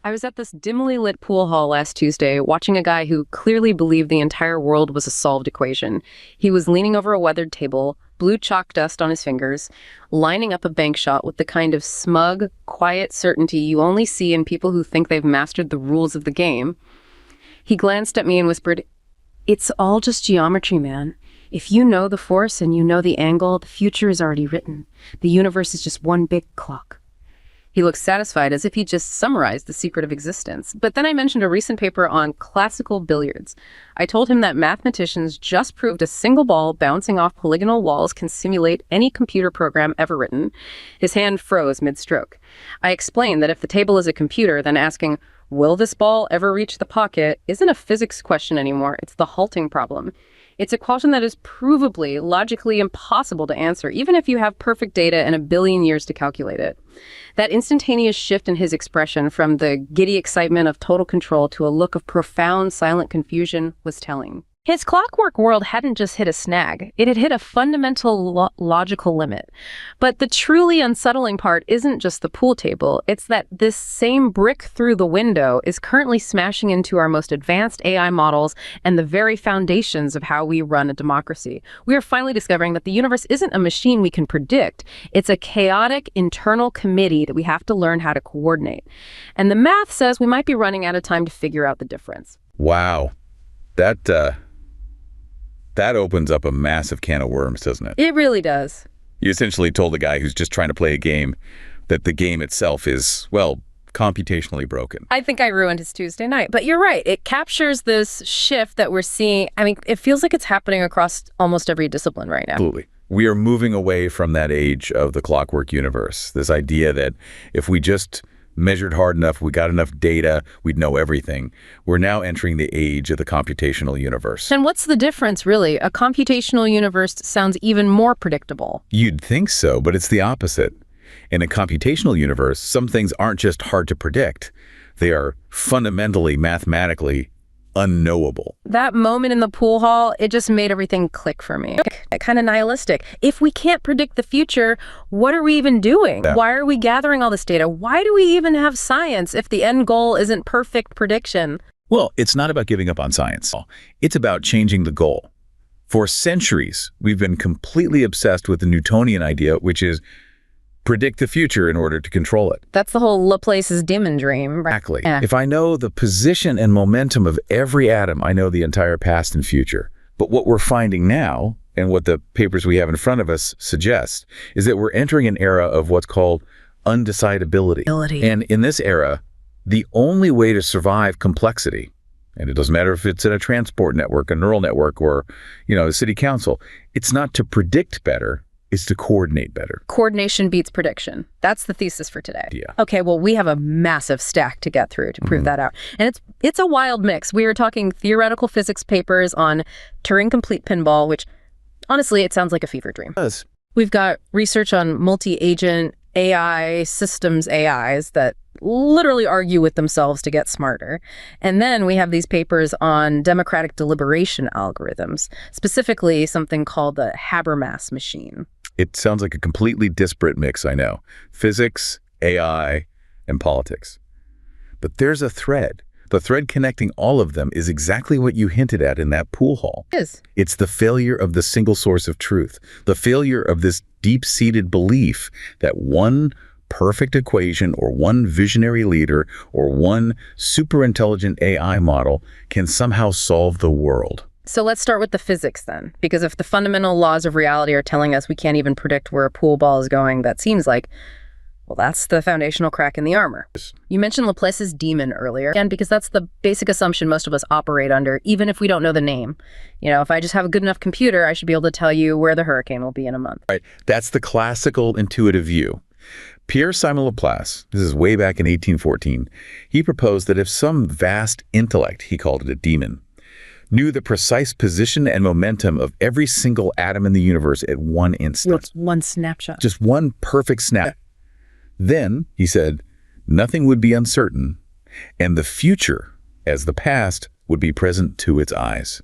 I was at this dimly lit pool hall last Tuesday watching a guy who clearly believed the entire world was a solved equation. He was leaning over a weathered table, blue chalk dust on his fingers, lining up a bank shot with the kind of smug, quiet certainty you only see in people who think they've mastered the rules of the game. He glanced at me and whispered, "It's all just geometry, man. If you know the force and you know the angle, the future is already written. The universe is just one big clock." He looked satisfied, as if he just summarized the secret of existence. But then I mentioned a recent paper on classical billiards. I told him that mathematicians just proved a single ball bouncing off polygonal walls can simulate any computer program ever written. His hand froze mid-stroke. I explained that if the table is a computer, then asking, "Will this ball ever reach the pocket?" isn't a physics question anymore. It's the halting problem. It's a question that is provably, logically impossible to answer, even if you have perfect data and a billion years to calculate it. That instantaneous shift in his expression from the giddy excitement of total control to a look of profound, silent confusion was telling. His clockwork world hadn't just hit a snag. It had hit a fundamental logical limit. But the truly unsettling part isn't just the pool table. It's that this same brick through the window is currently smashing into our most advanced AI models and the very foundations of how we run a democracy. We are finally discovering that the universe isn't a machine we can predict. It's a chaotic internal committee that we have to learn how to coordinate. And the math says we might be running out of time to figure out the difference. Wow. That opens up a massive can of worms, doesn't it? It really does. You essentially told the guy who's just trying to play a game that the game itself is, well, computationally broken. I think I ruined his Tuesday night. But you're right. It captures this shift that we're seeing. I mean, it feels like it's happening across almost every discipline right now. Absolutely. We are moving away from that age of the clockwork universe, this idea that if we just measured hard enough, we got enough data, we'd know everything. We're now entering the age of the computational universe. And what's the difference, really? A computational universe sounds even more predictable. You'd think so, but it's the opposite. In a computational universe, some things aren't just hard to predict. They are fundamentally, mathematically unknowable. That moment in the pool hall, it just made everything click for me. Kind of nihilistic. If we can't predict the future, what are we even doing? Yeah. Why are we gathering all this data? Why do we even have science if the end goal isn't perfect prediction? Well, it's not about giving up on science. It's about changing the goal. For centuries, we've been completely obsessed with the Newtonian idea, which is predict the future in order to control it. That's the whole Laplace's demon dream. Right? Exactly. Yeah. If I know the position and momentum of every atom, I know the entire past and future. But what we're finding now, and what the papers we have in front of us suggest, is that we're entering an era of what's called undecidability. And in this era, the only way to survive complexity, and it doesn't matter if it's in a transport network, a neural network, or, the city council, it's not to predict better, is to coordinate better. Coordination beats prediction. That's the thesis for today. Yeah. Okay, well, we have a massive stack to get through to prove that out. And it's a wild mix. We are talking theoretical physics papers on Turing-complete pinball, which, honestly, it sounds like a fever dream. It does. We've got research on multi-agent AI systems AIs that literally argue with themselves to get smarter. And then we have these papers on democratic deliberation algorithms, specifically something called the Habermas machine. It sounds like a completely disparate mix, I know. Physics, AI, and politics. But there's a thread. The thread connecting all of them is exactly what you hinted at in that pool hall. It is. It's the failure of the single source of truth, the failure of this deep-seated belief that one perfect equation or one visionary leader or one super-intelligent AI model can somehow solve the world. So let's start with the physics then, because if the fundamental laws of reality are telling us we can't even predict where a pool ball is going, that seems like, well, that's the foundational crack in the armor. You mentioned Laplace's demon earlier, again, because that's the basic assumption most of us operate under, even if we don't know the name. If I just have a good enough computer, I should be able to tell you where the hurricane will be in a month. Right. That's the classical intuitive view. Pierre-Simon Laplace, this is way back in 1814, he proposed that if some vast intellect, he called it a demon, knew the precise position and momentum of every single atom in the universe at one instant. It's one snapshot. Just one perfect snap. Then, he said, nothing would be uncertain, and the future, as the past, would be present to its eyes.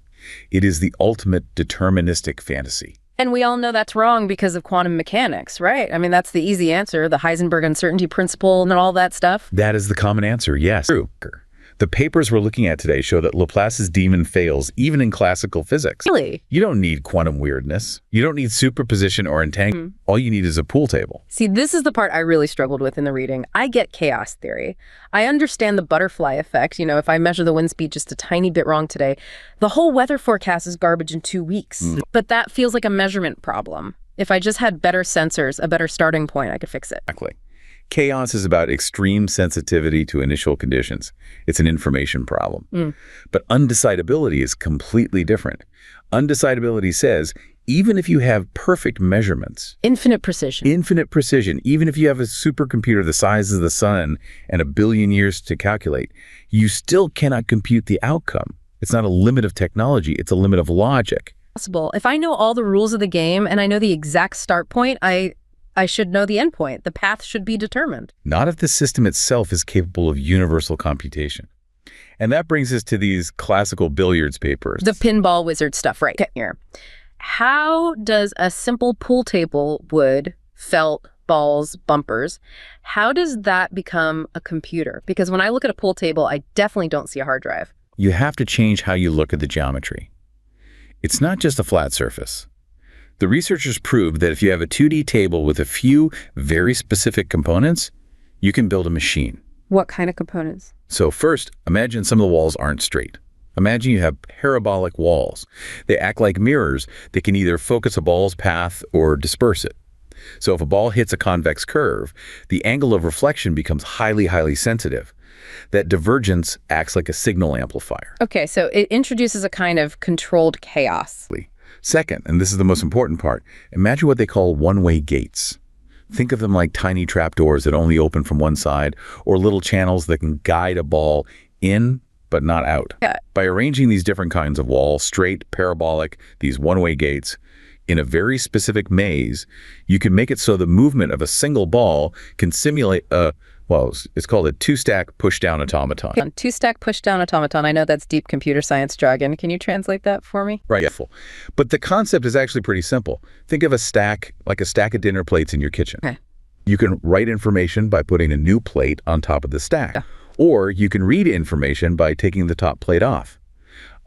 It is the ultimate deterministic fantasy. And we all know that's wrong because of quantum mechanics, right? I mean, that's the easy answer, the Heisenberg uncertainty principle and all that stuff. That is the common answer, yes. True. The papers we're looking at today show that Laplace's demon fails even in classical physics. Really? You don't need quantum weirdness. You don't need superposition or entanglement. All you need is a pool table. See, this is the part I really struggled with in the reading. I get chaos theory. I understand the butterfly effect. You know, if I measure the wind speed just a tiny bit wrong today, the whole weather forecast is garbage in 2 weeks. But that feels like a measurement problem. If I just had better sensors, a better starting point, I could fix it. Exactly. Chaos is about extreme sensitivity to initial conditions. It's an information problem. But undecidability is completely different. Undecidability says, even if you have perfect measurements, Infinite precision. even if you have a supercomputer the size of the sun and 1 billion years to calculate, you still cannot compute the outcome. It's not a limit of technology, it's a limit of logic. Possible. If I know all the rules of the game and I know the exact start point, I should know the end point. The path should be determined. Not if the system itself is capable of universal computation. And that brings us to these classical billiards papers. The pinball wizard stuff, right here. How does a simple pool table, wood, felt, balls, bumpers, how does that become a computer? Because when I look at a pool table, I definitely don't see a hard drive. You have to change how you look at the geometry. It's not just a flat surface. The researchers proved that if you have a 2D table with a few very specific components, you can build a machine. What kind of components? So first, imagine some of the walls aren't straight. Imagine you have parabolic walls. They act like mirrors that can either focus a ball's path or disperse it. So if a ball hits a convex curve, the angle of reflection becomes highly, highly sensitive. That divergence acts like a signal amplifier. Okay, so it introduces a kind of controlled chaos. Second, and this is the most important part, imagine what they call one-way gates. Think of them like tiny trapdoors that only open from one side, or little channels that can guide a ball in but not out. Yeah. By arranging these different kinds of walls, straight, parabolic, these one-way gates, in a very specific maze, you can make it so the movement of a single ball can simulate it's called a two-stack push-down automaton. Two-stack push-down automaton. I know that's deep computer science jargon. Can you translate that for me? Right. But the concept is actually pretty simple. Think of a stack, like a stack of dinner plates in your kitchen. Okay. You can write information by putting a new plate on top of the stack. Yeah. Or you can read information by taking the top plate off.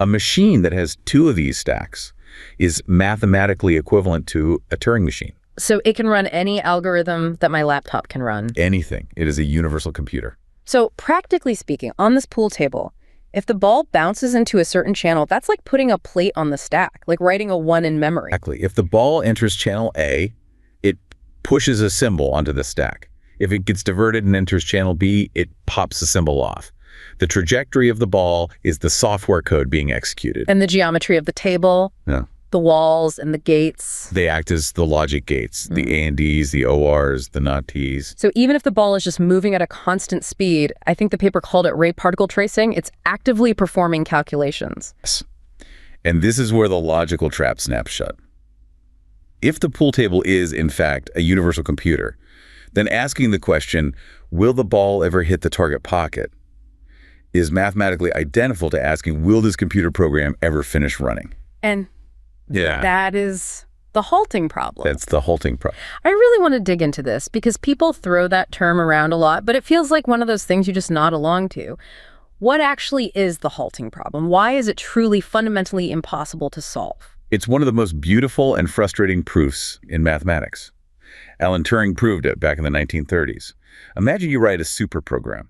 A machine that has 2 of these stacks is mathematically equivalent to a Turing machine. So it can run any algorithm that my laptop can run. Anything. It is a universal computer. So practically speaking, on this pool table, if the ball bounces into a certain channel, that's like putting a plate on the stack, like writing a 1 in memory. Exactly. If the ball enters channel A, it pushes a symbol onto the stack. If it gets diverted and enters channel B, it pops the symbol off. The trajectory of the ball is the software code being executed. And the geometry of the table, the walls and the gates. They act as the logic gates, the A and Ds, the ORs, the not Ts. So even if the ball is just moving at a constant speed, I think the paper called it ray particle tracing, it's actively performing calculations. Yes. And this is where the logical trap snaps shut. If the pool table is, in fact, a universal computer, then asking the question, will the ball ever hit the target pocket, is mathematically identical to asking, will this computer program ever finish running? And that is the halting problem. That's the halting problem. I really want to dig into this because people throw that term around a lot, but it feels like one of those things you just nod along to. What actually is the halting problem? Why is it truly fundamentally impossible to solve? It's one of the most beautiful and frustrating proofs in mathematics. Alan Turing proved it back in the 1930s. Imagine you write a super program.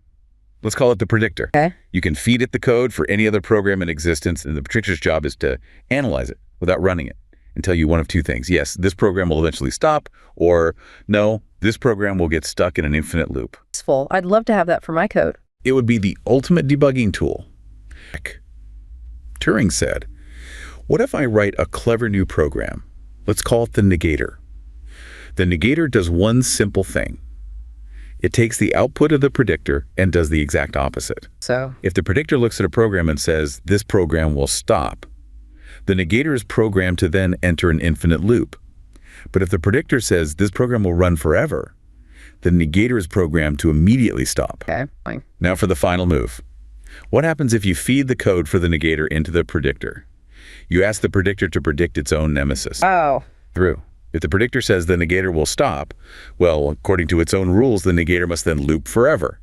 Let's call it the predictor. Okay. You can feed it the code for any other program in existence, and the predictor's job is to analyze it without running it and tell you one of 2 things. Yes, this program will eventually stop, or no, this program will get stuck in an infinite loop. Useful. I'd love to have that for my code. It would be the ultimate debugging tool. Turing said, what if I write a clever new program? Let's call it the negator. The negator does one simple thing. It takes the output of the predictor and does the exact opposite. So if the predictor looks at a program and says, this program will stop, the negator is programmed to then enter an infinite loop. But if the predictor says, this program will run forever, the negator is programmed to immediately stop. Okay, fine. Now for the final move. What happens if you feed the code for the negator into the predictor? You ask the predictor to predict its own nemesis. Oh, through. If the predictor says the negator will stop, well, according to its own rules, the negator must then loop forever.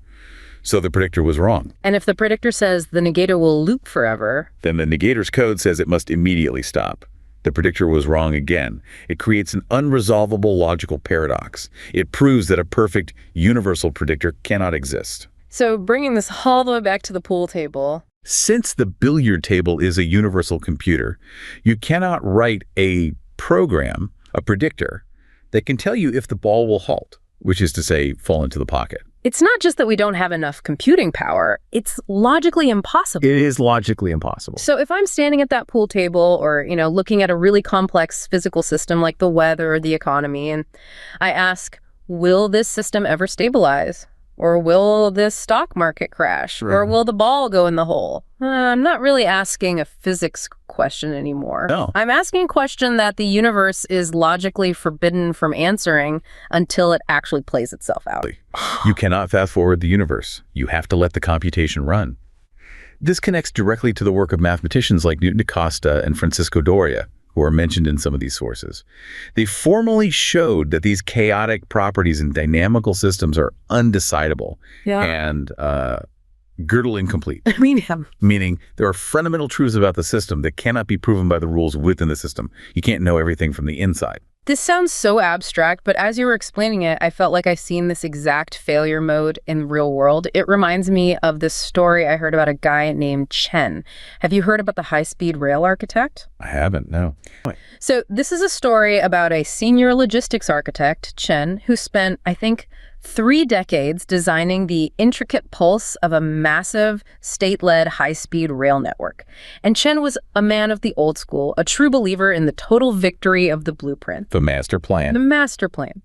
So the predictor was wrong. And if the predictor says the negator will loop forever, then the negator's code says it must immediately stop. The predictor was wrong again. It creates an unresolvable logical paradox. It proves that a perfect universal predictor cannot exist. So bringing this all the way back to the pool table. Since the billiard table is a universal computer, you cannot write a program, a predictor, that can tell you if the ball will halt, which is to say, fall into the pocket. It's not just that we don't have enough computing power, it's logically impossible. It is logically impossible. So if I'm standing at that pool table or, looking at a really complex physical system like the weather or the economy, and I ask, will this system ever stabilize? Or will this stock market crash? Or will the ball go in the hole? I'm not really asking a physics question anymore. No. I'm asking a question that the universe is logically forbidden from answering until it actually plays itself out. You cannot fast forward the universe. You have to let the computation run. This connects directly to the work of mathematicians like Newton da Costa and Francisco Doria, who are mentioned in some of these sources. They formally showed that these chaotic properties in dynamical systems are undecidable and Gödel incomplete. Meaning there are fundamental truths about the system that cannot be proven by the rules within the system. You can't know everything from the inside. This sounds so abstract, but as you were explaining it, I felt like I've seen this exact failure mode in the real world. It reminds me of this story I heard about a guy named Chen. Have you heard about the high-speed rail architect? I haven't, no. So this is a story about a senior logistics architect, Chen, who spent, I think, 3 decades designing the intricate pulse of a massive state-led high-speed rail network. And Chen was a man of the old school, a true believer in the total victory of the blueprint. The master plan. The master plan.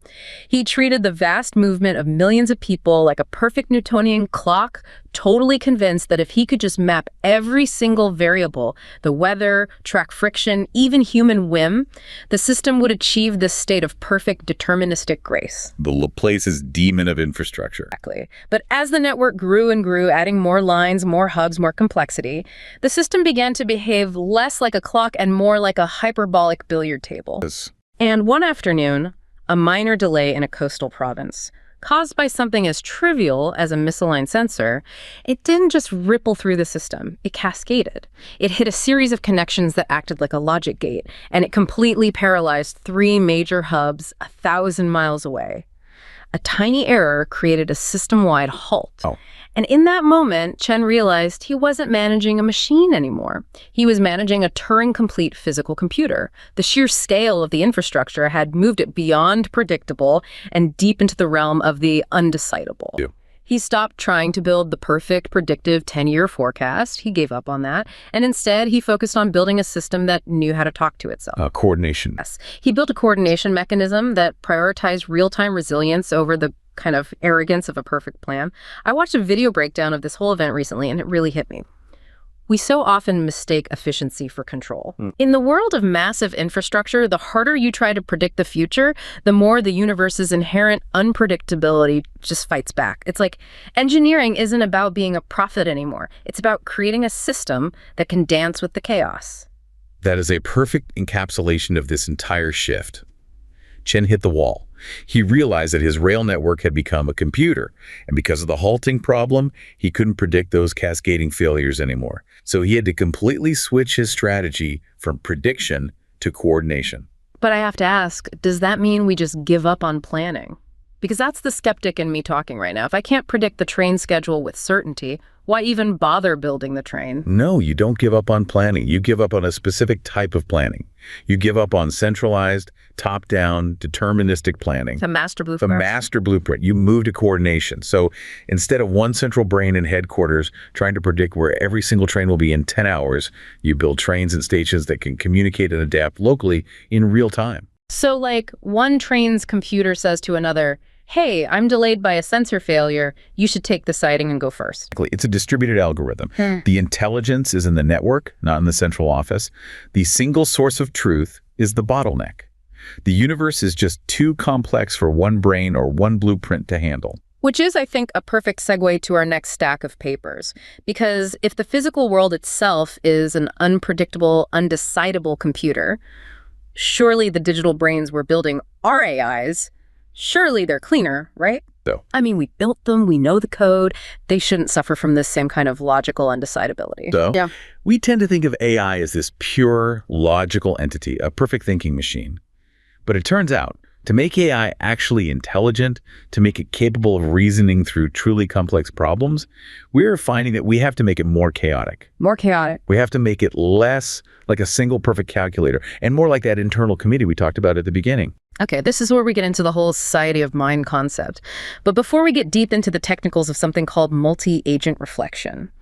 He treated the vast movement of millions of people like a perfect Newtonian clock, totally convinced that if he could just map every single variable, the weather, track friction, even human whim, the system would achieve this state of perfect deterministic grace. The Laplace's demon of infrastructure. Exactly. But as the network grew and grew, adding more lines, more hubs, more complexity, the system began to behave less like a clock and more like a hyperbolic billiard table. Yes. And one afternoon, a minor delay in a coastal province, caused by something as trivial as a misaligned sensor, it didn't just ripple through the system, it cascaded. It hit a series of connections that acted like a logic gate, and it completely paralyzed 3 major hubs 1,000 miles away. A tiny error created a system-wide halt. Oh. And in that moment, Chen realized he wasn't managing a machine anymore. He was managing a Turing-complete physical computer. The sheer scale of the infrastructure had moved it beyond predictable and deep into the realm of the undecidable. Yeah. He stopped trying to build the perfect predictive 10-year forecast. He gave up on that. And instead, he focused on building a system that knew how to talk to itself. Coordination. Yes. He built a coordination mechanism that prioritized real-time resilience over the kind of arrogance of a perfect plan. I watched a video breakdown of this whole event recently, and it really hit me. We so often mistake efficiency for control. In the world of massive infrastructure, the harder you try to predict the future, the more the universe's inherent unpredictability just fights back. It's like engineering isn't about being a prophet anymore. It's about creating a system that can dance with the chaos. That is a perfect encapsulation of this entire shift. Chen hit the wall. He realized that his rail network had become a computer, and because of the halting problem, he couldn't predict those cascading failures anymore. So he had to completely switch his strategy from prediction to coordination. But I have to ask, does that mean we just give up on planning? Because that's the skeptic in me talking right now. If I can't predict the train schedule with certainty, why even bother building the train? No, you don't give up on planning. You give up on a specific type of planning. You give up on centralized, top-down, deterministic planning. The master The blueprint. master blueprint. You move to coordination. So instead of one central brain in headquarters trying to predict where every single train will be in 10 hours, you build trains and stations that can communicate and adapt locally in real time. So like one train's computer says to another, hey, I'm delayed by a sensor failure. You should take the siding and go first. It's a distributed algorithm. The intelligence is in the network, not in the central office. The single source of truth is the bottleneck. The universe is just too complex for one brain or one blueprint to handle. Which is, I think, a perfect segue to our next stack of papers. Because if the physical world itself is an unpredictable, undecidable computer, surely the digital brains we're building are AIs. Surely they're cleaner, right? So, I mean, we built them, we know the code. They shouldn't suffer from this same kind of logical undecidability. Yeah. we tend to think of AI as this pure, logical entity, a perfect thinking machine. But it turns out, to make AI actually intelligent, to make it capable of reasoning through truly complex problems, we're finding that we have to make it more chaotic. More chaotic. We have to make it less like a single perfect calculator and more like that internal committee we talked about at the beginning. Okay, this is where we get into the whole society of mind concept. But before we get deep into the technicals of something called multi-agent reflection,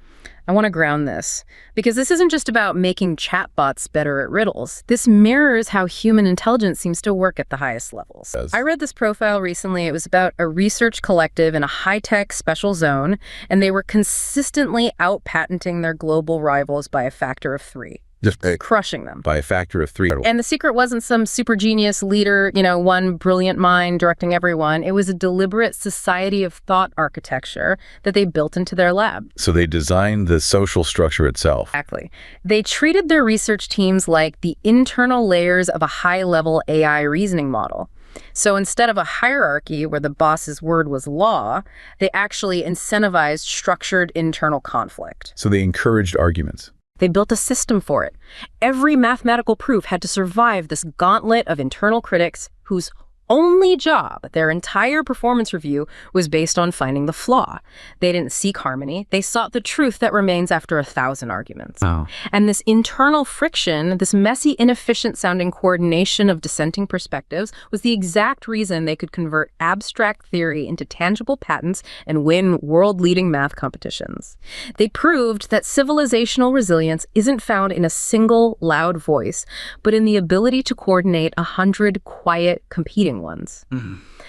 I want to ground this, because this isn't just about making chatbots better at riddles. This mirrors how human intelligence seems to work at the highest levels. Yes. I read this profile recently. It was about a research collective in a high-tech special zone, and they were consistently out-patenting their global rivals by a factor of 3. Just Crushing them. by a factor of 3. And the secret wasn't some super genius leader, one brilliant mind directing everyone. It was a deliberate society of thought architecture that they built into their lab. So they designed the social structure itself. Exactly. They treated their research teams like the internal layers of a high-level AI reasoning model. So instead of a hierarchy where the boss's word was law, they actually incentivized structured internal conflict. So they encouraged arguments. They built a system for it. Every mathematical proof had to survive this gauntlet of internal critics whose only job, their entire performance review, was based on finding the flaw. They didn't seek harmony. They sought the truth that remains after 1,000 arguments. Oh. And this internal friction, this messy, inefficient-sounding coordination of dissenting perspectives, was the exact reason they could convert abstract theory into tangible patents and win world-leading math competitions. They proved that civilizational resilience isn't found in a single loud voice, but in the ability to coordinate 100 quiet, competing ones.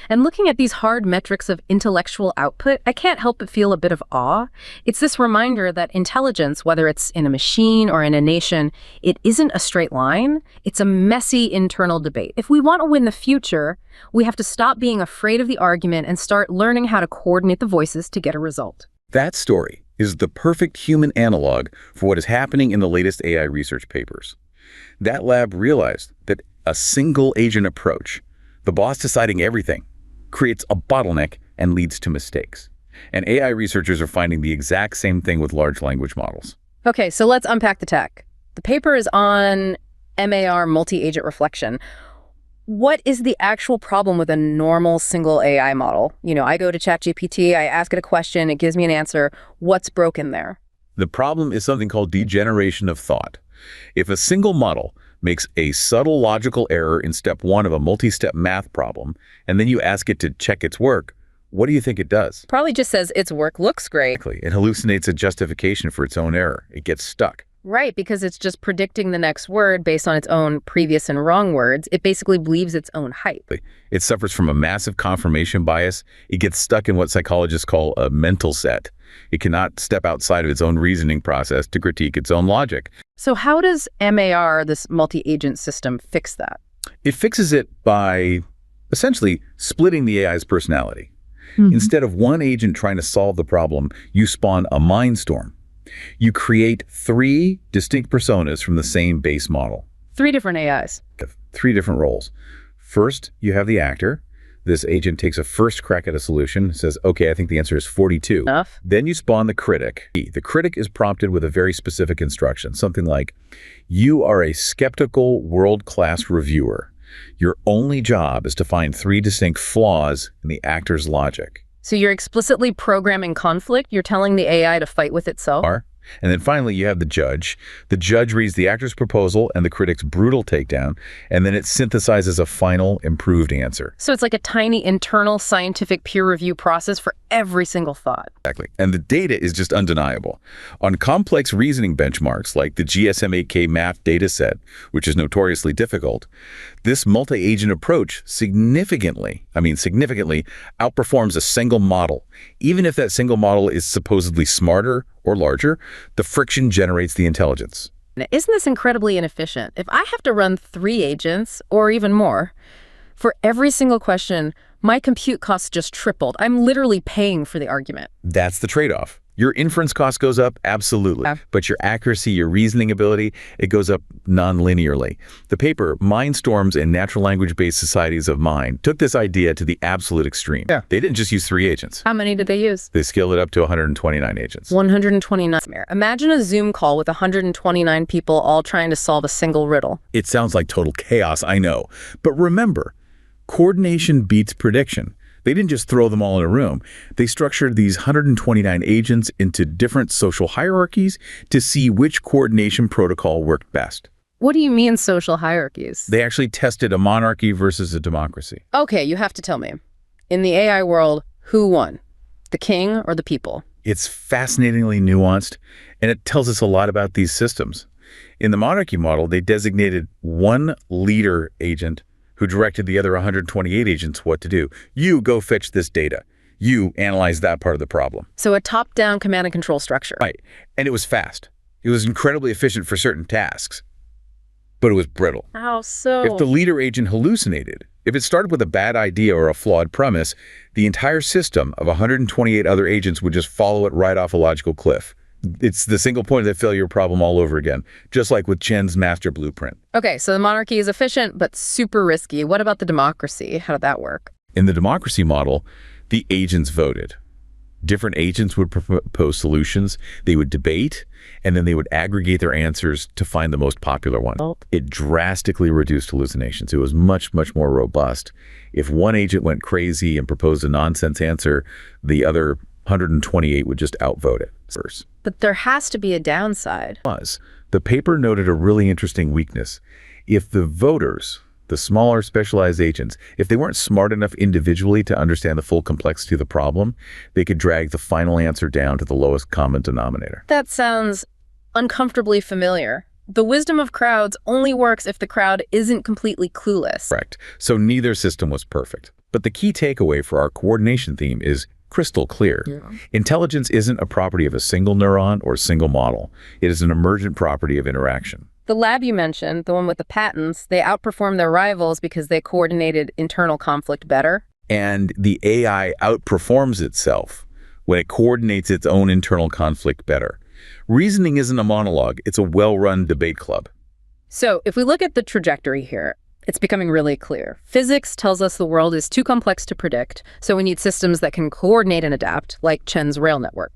And looking at these hard metrics of intellectual output, I can't help but feel a bit of awe. It's this reminder that intelligence, whether it's in a machine or in a nation, it isn't a straight line. It's a messy internal debate. If we want to win the future, we have to stop being afraid of the argument and start learning how to coordinate the voices to get a result. That story is the perfect human analog for what is happening in the latest AI research papers. That lab realized that a single agent approach, the boss deciding everything, creates a bottleneck and leads to mistakes. And AI researchers are finding the exact same thing with large language models. Okay, so let's unpack the tech. The paper is on MAR, multi-agent reflection. What is the actual problem with a normal single AI model? I go to ChatGPT, I ask it a question, it gives me an answer. What's broken there? The problem is something called degeneration of thought. If a single model makes a subtle logical error in step 1 of a multi-step math problem, and then you ask it to check its work, what do you think it does? Probably just says its work looks great. Exactly. It hallucinates a justification for its own error. It gets stuck. Right, because it's just predicting the next word based on its own previous and wrong words. It basically believes its own hype. It suffers from a massive confirmation bias. It gets stuck in what psychologists call a mental set. It cannot step outside of its own reasoning process to critique its own logic. So how does MAR, this multi-agent system, fix that? It fixes it by essentially splitting the AI's personality. Instead of one agent trying to solve the problem, you spawn a mindstorm. You create 3 distinct personas from the same base model. 3 different AIs. 3 different roles. First, you have the actor. This agent takes a first crack at a solution, says, okay, I think the answer is 42. Enough. Then you spawn the critic. The critic is prompted with a very specific instruction, something like, you are a skeptical world-class reviewer. Your only job is to find 3 distinct flaws in the actor's logic. So you're explicitly programming conflict? You're telling the AI to fight with itself? And then finally, you have the judge. The judge reads the actor's proposal and the critic's brutal takedown, and then it synthesizes a final, improved answer. So it's like a tiny internal scientific peer review process for every single thought. Exactly. And the data is just undeniable. On complex reasoning benchmarks like the GSM-8K math dataset, which is notoriously difficult, this multi-agent approach significantly outperforms a single model. Even if that single model is supposedly smarter or larger, the friction generates the intelligence. Now, isn't this incredibly inefficient? If I have to run 3 agents, or even more, for every single question, my compute costs just tripled. I'm literally paying for the argument. That's the trade-off. Your inference cost goes up, absolutely. Yeah. But your accuracy, your reasoning ability, it goes up non-linearly. The paper, Mindstorms in Natural Language-Based Societies of Mind, took this idea to the absolute extreme. Yeah. They didn't just use 3 agents. How many did they use? They scaled it up to 129 agents. 129. Imagine a Zoom call with 129 people all trying to solve a single riddle. It sounds like total chaos, I know. But remember, coordination beats prediction. They didn't just throw them all in a room. They structured these 129 agents into different social hierarchies to see which coordination protocol worked best. What do you mean social hierarchies? They actually tested a monarchy versus a democracy. Okay, you have to tell me. In the AI world, who won? The king or the people? It's fascinatingly nuanced, and it tells us a lot about these systems. In the monarchy model, they designated one leader agent who directed the other 128 agents what to do. You go fetch this data. You analyze that part of the problem. So a top-down command and control structure. Right. And it was fast. It was incredibly efficient for certain tasks, but it was brittle. How so? If the leader agent hallucinated, if it started with a bad idea or a flawed premise, the entire system of 128 other agents would just follow it right off a logical cliff. It's the single point of the failure problem all over again, just like with Chen's master blueprint. Okay, so the monarchy is efficient, but super risky. What about the democracy? How did that work? In the democracy model, the agents voted. Different agents would propose solutions, they would debate, and then they would aggregate their answers to find the most popular one. It drastically reduced hallucinations. It was much, much more robust. If one agent went crazy and proposed a nonsense answer, the other 128 would just outvote it. But there has to be a downside. The paper noted a really interesting weakness. If the voters, the smaller specialized agents, if they weren't smart enough individually to understand the full complexity of the problem, they could drag the final answer down to the lowest common denominator. That sounds uncomfortably familiar. The wisdom of crowds only works if the crowd isn't completely clueless. Correct. So neither system was perfect. But the key takeaway for our coordination theme is crystal clear. Intelligence isn't a property of a single neuron or single model. It is an emergent property of interaction. The lab you mentioned, the one with the patents, they outperformed their rivals because they coordinated internal conflict better. And the AI outperforms itself when it coordinates its own internal conflict better. Reasoning isn't a monologue, it's a well-run debate club. So if we look at the trajectory here, it's becoming really clear. Physics tells us the world is too complex to predict, so we need systems that can coordinate and adapt, like Chen's rail network.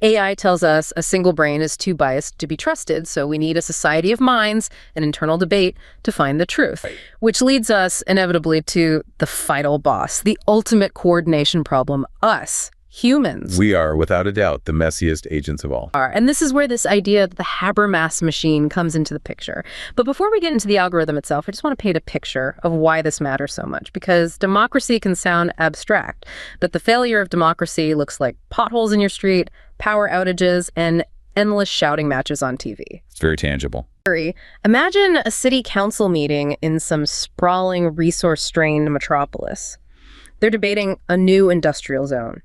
AI tells us a single brain is too biased to be trusted, so we need a society of minds, an internal debate, to find the truth. Which leads us, inevitably, to the final boss, the ultimate coordination problem, us. Humans. We are, without a doubt, the messiest agents of all. And this is where this idea of the Habermas machine comes into the picture. But before we get into the algorithm itself, I just want to paint a picture of why this matters so much, because democracy can sound abstract, but the failure of democracy looks like potholes in your street, power outages, and endless shouting matches on TV. It's very tangible. Imagine a city council meeting in some sprawling, resource-strained metropolis. They're debating a new industrial zone.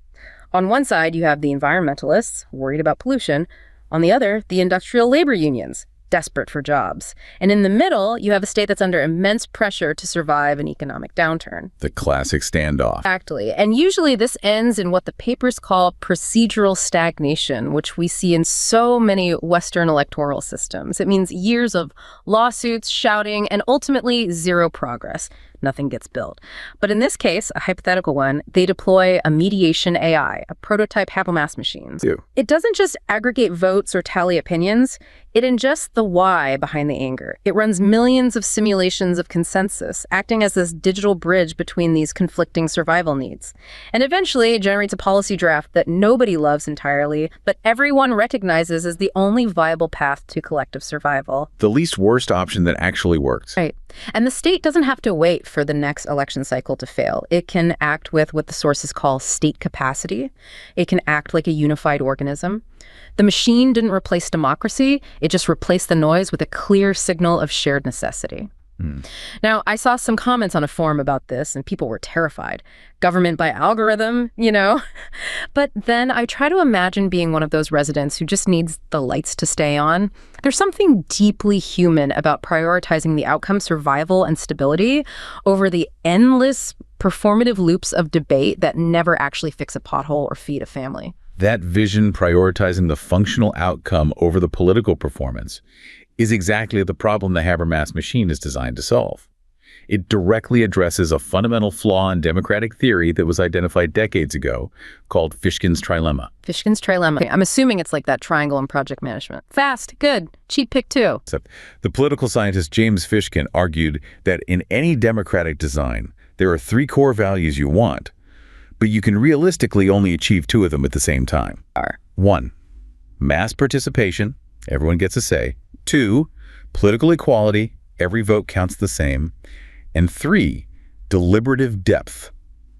On one side, you have the environmentalists, worried about pollution. On the other, the industrial labor unions, desperate for jobs. And in the middle, you have a state that's under immense pressure to survive an economic downturn. The classic standoff. Exactly. And usually this ends in what the papers call procedural stagnation, which we see in so many Western electoral systems. It means years of lawsuits, shouting, and ultimately zero progress. Nothing gets built. But in this case, a hypothetical one, they deploy a mediation AI, a prototype Habermas machine. It doesn't just aggregate votes or tally opinions, it ingests the why behind the anger. It runs millions of simulations of consensus, acting as this digital bridge between these conflicting survival needs. And eventually, it generates a policy draft that nobody loves entirely, but everyone recognizes as the only viable path to collective survival. The least worst option that actually works. Right. And the state doesn't have to wait for the next election cycle to fail. It can act with what the sources call state capacity. It can act like a unified organism. The machine didn't replace democracy. It just replaced the noise with a clear signal of shared necessity. Now, I saw some comments on a forum about this, and people were terrified. Government by algorithm, you know? But then I try to imagine being one of those residents who just needs the lights to stay on. There's something deeply human about prioritizing the outcome, survival, and stability over the endless performative loops of debate that never actually fix a pothole or feed a family. That vision prioritizing the functional outcome over the political performance is exactly the problem the Habermas machine is designed to solve. It directly addresses a fundamental flaw in democratic theory that was identified decades ago called Fishkin's trilemma. Fishkin's trilemma. Okay, I'm assuming it's like that triangle in project management. Fast, good, cheap pick two. Except the political scientist James Fishkin argued that in any democratic design, there are three core values you want, but you can realistically only achieve two of them at the same time. One, mass participation, everyone gets a say. Two, political equality, every vote counts the same. And three, deliberative depth.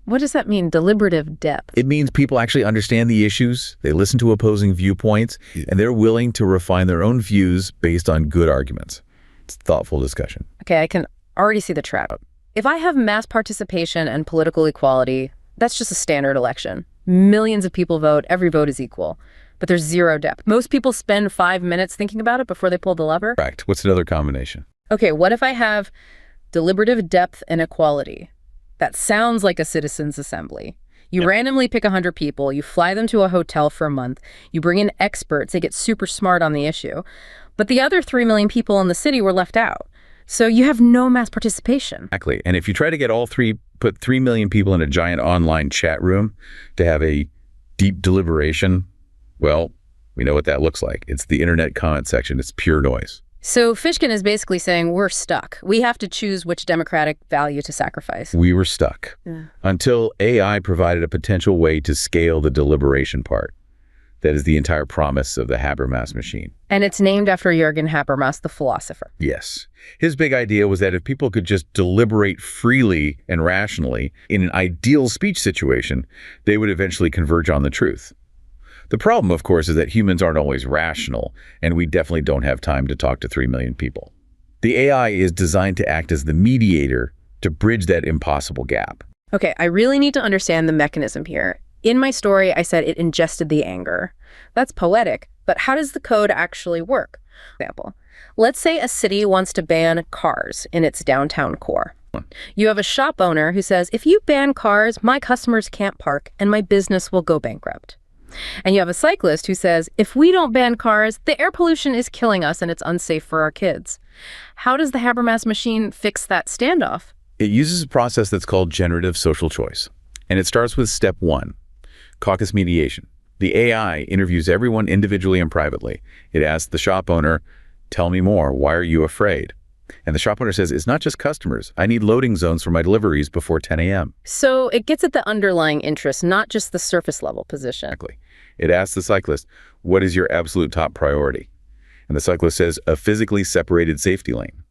What does that mean, deliberative depth? It means people actually understand the issues, they listen to opposing viewpoints, and they're willing to refine their own views based on good arguments. It's thoughtful discussion. Okay, I can already see the trap. If I have mass participation and political equality, that's just a standard election. Millions of people vote, every vote is equal. But there's zero depth. Most people spend 5 minutes thinking about it before they pull the lever. Correct. What's another combination? Okay, what if I have deliberative depth and equality? That sounds like a citizens' assembly. You randomly pick 100 people, you fly them to a hotel for a month, you bring in experts, they get super smart on the issue. But the other 3 million people in the city were left out. So you have no mass participation. Exactly. And if you try to get put 3 million people in a giant online chat room to have a deep deliberation, well, we know what that looks like. It's the internet comment section. It's pure noise. So Fishkin is basically saying we're stuck. We have to choose which democratic value to sacrifice. We were stuck until AI provided a potential way to scale the deliberation part. That is the entire promise of the Habermas machine. And it's named after Jürgen Habermas, the philosopher. Yes. His big idea was that if people could just deliberate freely and rationally in an ideal speech situation, they would eventually converge on the truth. The problem, of course, is that humans aren't always rational, and we definitely don't have time to talk to 3 million people. The AI is designed to act as the mediator to bridge that impossible gap. Okay, I really need to understand the mechanism here. In my story, I said it ingested the anger. That's poetic, but how does the code actually work? For example, let's say a city wants to ban cars in its downtown core. You have a shop owner who says, if you ban cars, my customers can't park and my business will go bankrupt. And you have a cyclist who says, if we don't ban cars, the air pollution is killing us and it's unsafe for our kids. How does the Habermas machine fix that standoff? It uses a process that's called generative social choice. And it starts with step 1, caucus mediation. The AI interviews everyone individually and privately. It asks the shop owner, tell me more, why are you afraid? And the shop owner says, it's not just customers. I need loading zones for my deliveries before 10 a.m. So it gets at the underlying interest, not just the surface level position. Exactly. It asks the cyclist, what is your absolute top priority? And the cyclist says, a physically separated safety lane.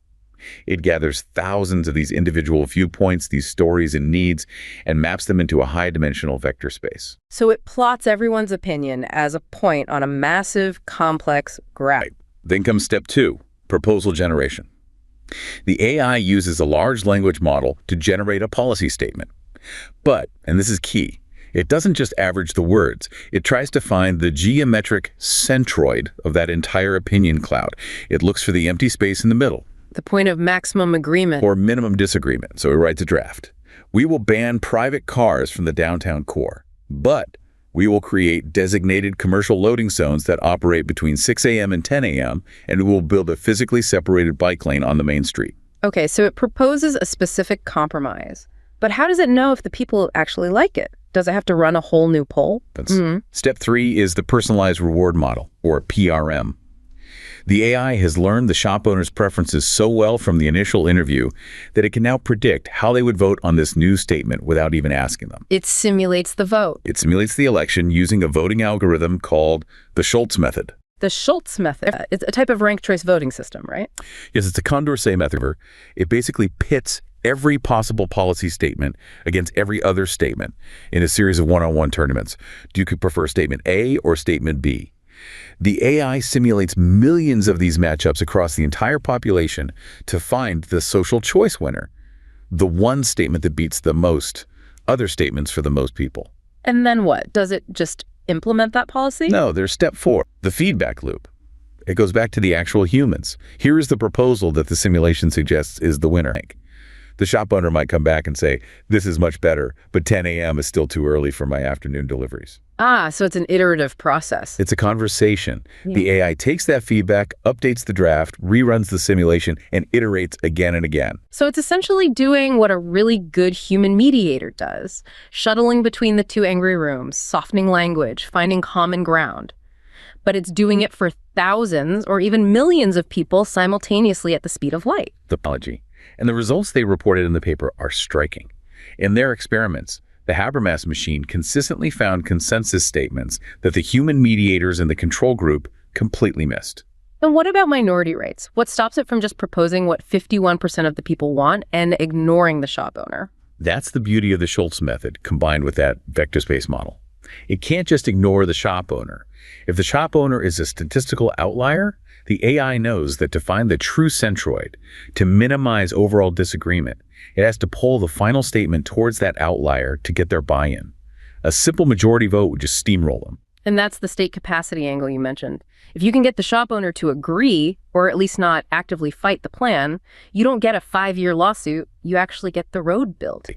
It gathers thousands of these individual viewpoints, these stories and needs, and maps them into a high-dimensional vector space. So it plots everyone's opinion as a point on a massive, complex graph. Right. Then comes step 2, proposal generation. The AI uses a large language model to generate a policy statement. But, and this is key, it doesn't just average the words. It tries to find the geometric centroid of that entire opinion cloud. It looks for the empty space in the middle. The point of maximum agreement. Or minimum disagreement. So it writes a draft. We will ban private cars from the downtown core, but we will create designated commercial loading zones that operate between 6 a.m. and 10 a.m., and we will build a physically separated bike lane on the main street. Okay, so it proposes a specific compromise. But how does it know if the people actually like it? Does it have to run a whole new poll? Step 3 is the personalized reward model, or PRM. The AI has learned the shop owner's preferences so well from the initial interview that it can now predict how they would vote on this new statement without even asking them. It simulates the vote. It simulates the election using a voting algorithm called the Schultz method. The Schultz method. It's a type of ranked choice voting system, right? Yes, it's a Condorcet method. It basically pits every possible policy statement against every other statement in a series of one-on-one tournaments. Do you prefer statement A or statement B? The AI simulates millions of these matchups across the entire population to find the social choice winner, the one statement that beats the most other statements for the most people. And then what? Does it just implement that policy? No, there's step 4, the feedback loop. It goes back to the actual humans. Here is the proposal that the simulation suggests is the winner. The shop owner might come back and say, this is much better, but 10 a.m. is still too early for my afternoon deliveries. Ah, so it's an iterative process. It's a conversation. The AI takes that feedback, updates the draft, reruns the simulation, and iterates again and again. So it's essentially doing what a really good human mediator does, shuttling between the two angry rooms, softening language, finding common ground. But it's doing it for thousands or even millions of people simultaneously at the speed of light. Technology. And the results they reported in the paper are striking. In their experiments, the Habermas machine consistently found consensus statements that the human mediators in the control group completely missed. And what about minority rights? What stops it from just proposing what 51% of the people want and ignoring the shop owner? That's the beauty of the Schultz method combined with that vector space model. It can't just ignore the shop owner. If the shop owner is a statistical outlier, the AI knows that to find the true centroid, to minimize overall disagreement, it has to pull the final statement towards that outlier to get their buy-in. A simple majority vote would just steamroll them. And that's the state capacity angle you mentioned. If you can get the shop owner to agree, or at least not actively fight the plan, you don't get a 5-year lawsuit, you actually get the road built.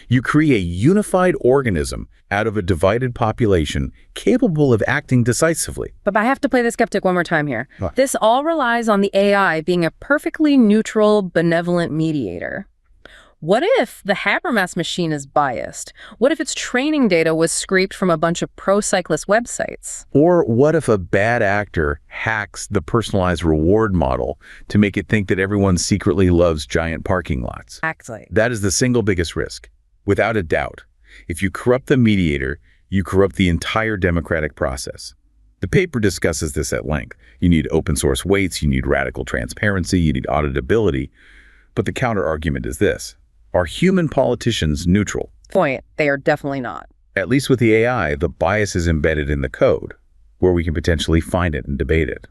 You create a unified organism out of a divided population capable of acting decisively. But I have to play the skeptic one more time here. What? This all relies on the AI being a perfectly neutral, benevolent mediator. What if the Habermas machine is biased? What if its training data was scraped from a bunch of pro-cyclist websites? Or what if a bad actor hacks the personalized reward model to make it think that everyone secretly loves giant parking lots? Exactly. That is the single biggest risk. Without a doubt, if you corrupt the mediator, you corrupt the entire democratic process. The paper discusses this at length. You need open source weights, you need radical transparency, you need auditability. But the counter-argument is this. Are human politicians neutral? Point. They are definitely not. At least with the AI, the bias is embedded in the code, where we can potentially find it and debate it.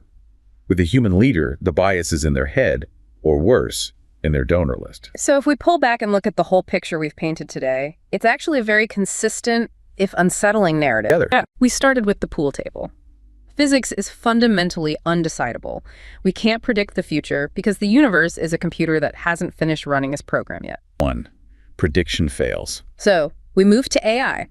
With a human leader, the bias is in their head, or worse, in their donor list. So if we pull back and look at the whole picture we've painted today, it's actually a very consistent, if unsettling, narrative. We started with the pool table. Physics is fundamentally undecidable. We can't predict the future because the universe is a computer that hasn't finished running its program yet. 1. Prediction fails. So we move to AI.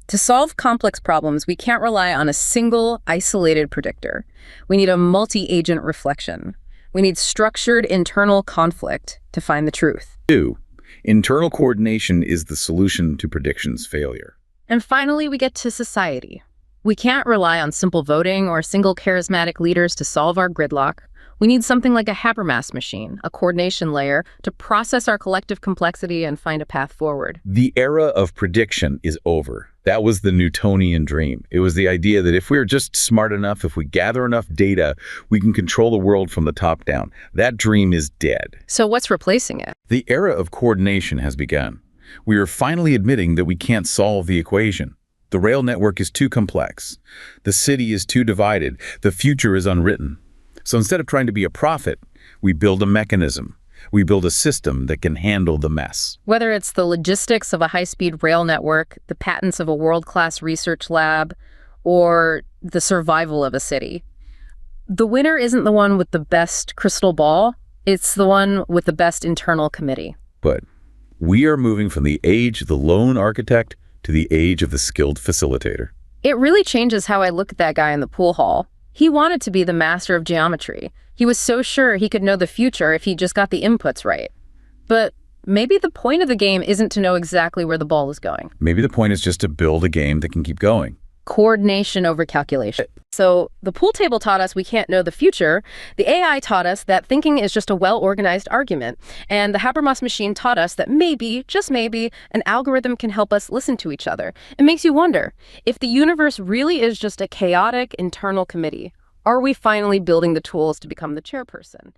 To solve complex problems, we can't rely on a single, isolated predictor. We need a multi-agent reflection. We need structured internal conflict to find the truth. 2. Internal coordination is the solution to predictions failure. And finally, we get to society. We can't rely on simple voting or single charismatic leaders to solve our gridlock. We need something like a Habermas machine, a coordination layer, to process our collective complexity and find a path forward. The era of prediction is over. That was the Newtonian dream. It was the idea that if we're just smart enough, if we gather enough data, we can control the world from the top down. That dream is dead. So what's replacing it? The era of coordination has begun. We are finally admitting that we can't solve the equation. The rail network is too complex. The city is too divided. The future is unwritten. So instead of trying to be a prophet, we build a mechanism. We build a system that can handle the mess. Whether it's the logistics of a high-speed rail network, the patents of a world-class research lab, or the survival of a city, the winner isn't the one with the best crystal ball. It's the one with the best internal committee. But we are moving from the age of the lone architect to the age of the skilled facilitator. It really changes how I look at that guy in the pool hall. He wanted to be the master of geometry. He was so sure he could know the future if he just got the inputs right. But maybe the point of the game isn't to know exactly where the ball is going. Maybe the point is just to build a game that can keep going. Coordination over calculation. So the pool table taught us we can't know the future. The AI taught us that thinking is just a well-organized argument. And the Habermas machine taught us that maybe, just maybe, an algorithm can help us listen to each other. It makes you wonder, if the universe really is just a chaotic internal committee, are we finally building the tools to become the chairperson?